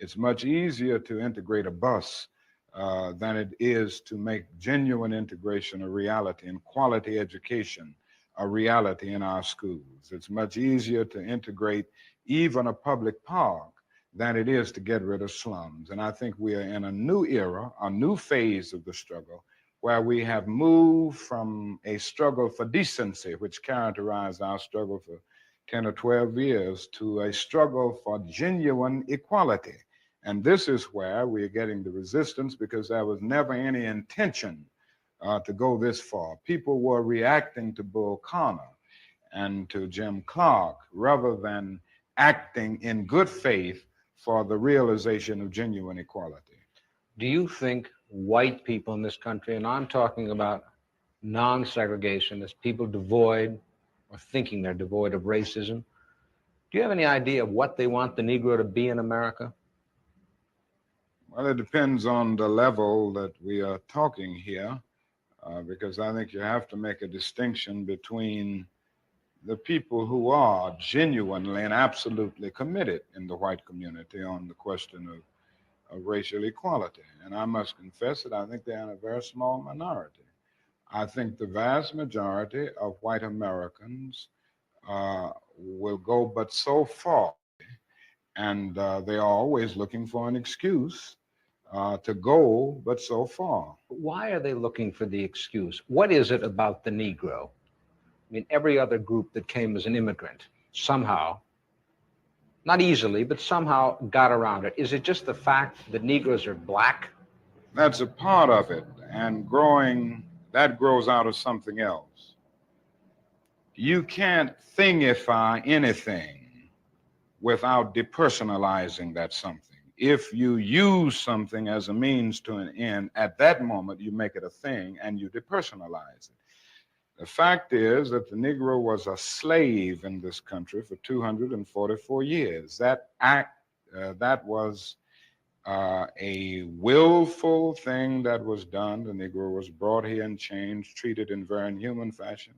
It's much easier to integrate a bus than it is to make genuine integration a reality and quality education a reality in our schools. It's much easier to integrate even a public park than it is to get rid of slums. And I think we are in a new era, a new phase of the struggle, where we have moved from a struggle for decency, which characterized our struggle for 10 or 12 years, to a struggle for genuine equality. And this is where we're getting the resistance, because there was never any intention to go this far. People were reacting to Bull Connor and to Jim Clark rather than acting in good faith for the realization of genuine equality. Do you think white people in this country, and I'm talking about non-segregationists, people devoid or thinking they're devoid of racism, do you have any idea of what they want the Negro to be in America? Well, it depends on the level that we are talking here, because I think you have to make a distinction between the people who are genuinely and absolutely committed in the white community on the question of racial equality. And I must confess that I think they're in a very small minority. I think the vast majority of white Americans will go but so far, and they are always looking for an excuse to go but so far. Why are they looking for the excuse? What is it about the Negro? I mean, every other group that came as an immigrant somehow, not easily, but somehow got around it. Is it just the fact that Negroes are black? That's a part of it, and that grows out of something else. You can't thingify anything without depersonalizing that something. If you use something as a means to an end, at that moment you make it a thing and you depersonalize it. The fact is that the Negro was a slave in this country for 244 years. That was a willful thing that was done. The Negro was brought here in chains, treated in very inhuman fashion.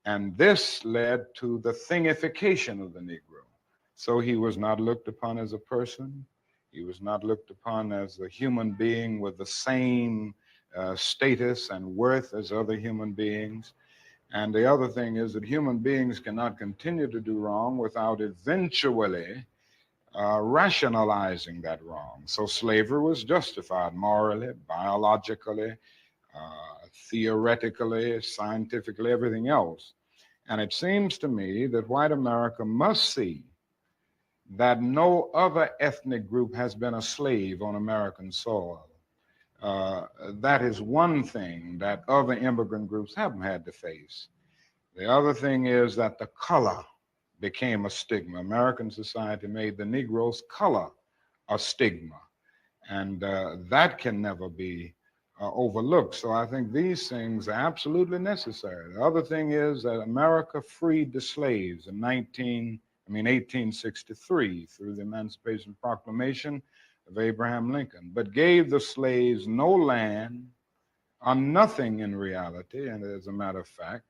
And this led to the thingification of the Negro. So he was not looked upon as a person. He was not looked upon as a human being with the same status and worth as other human beings. And the other thing is that human beings cannot continue to do wrong without eventually rationalizing that wrong. So slavery was justified morally, biologically, theoretically, scientifically, everything else. And it seems to me that white America must see that no other ethnic group has been a slave on American soil. That is one thing that other immigrant groups haven't had to face. The other thing is that the color became a stigma. American society made the Negro's color a stigma, and that can never be overlooked. So I think these things are absolutely necessary. The other thing is that America freed the slaves in 1863 through the Emancipation Proclamation of Abraham Lincoln, but gave the slaves no land or nothing in reality, and as a matter of fact,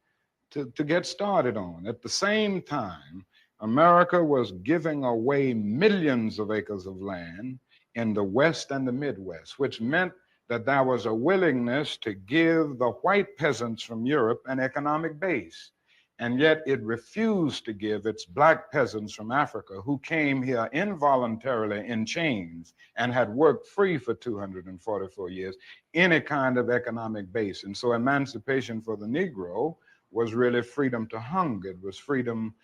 to get started on. At the same time, America was giving away millions of acres of land in the West and the Midwest, which meant that there was a willingness to give the white peasants from Europe an economic base. And yet it refused to give its black peasants from Africa, who came here involuntarily in chains and had worked free for 244 years, any kind of economic base. And so emancipation for the Negro was really freedom to hunger. It was freedom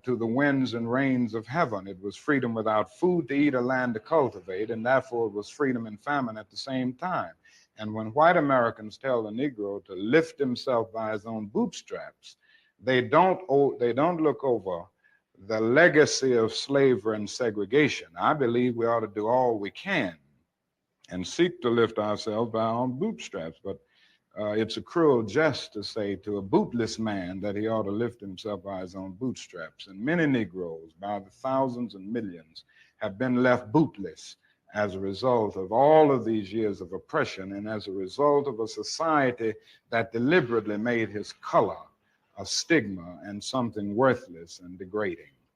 to the winds and rains of heaven. It was freedom without food to eat or land to cultivate, and therefore it was freedom and famine at the same time. And when white Americans tell the Negro to lift himself by his own bootstraps, they don't look over the legacy of slavery and segregation. I believe we ought to do all we can and seek to lift ourselves by our own bootstraps, but it's a cruel jest to say to a bootless man that he ought to lift himself by his own bootstraps. And many Negroes, by the thousands and millions, have been left bootless as a result of all of these years of oppression and as a result of a society that deliberately made his color a stigma and something worthless and degrading.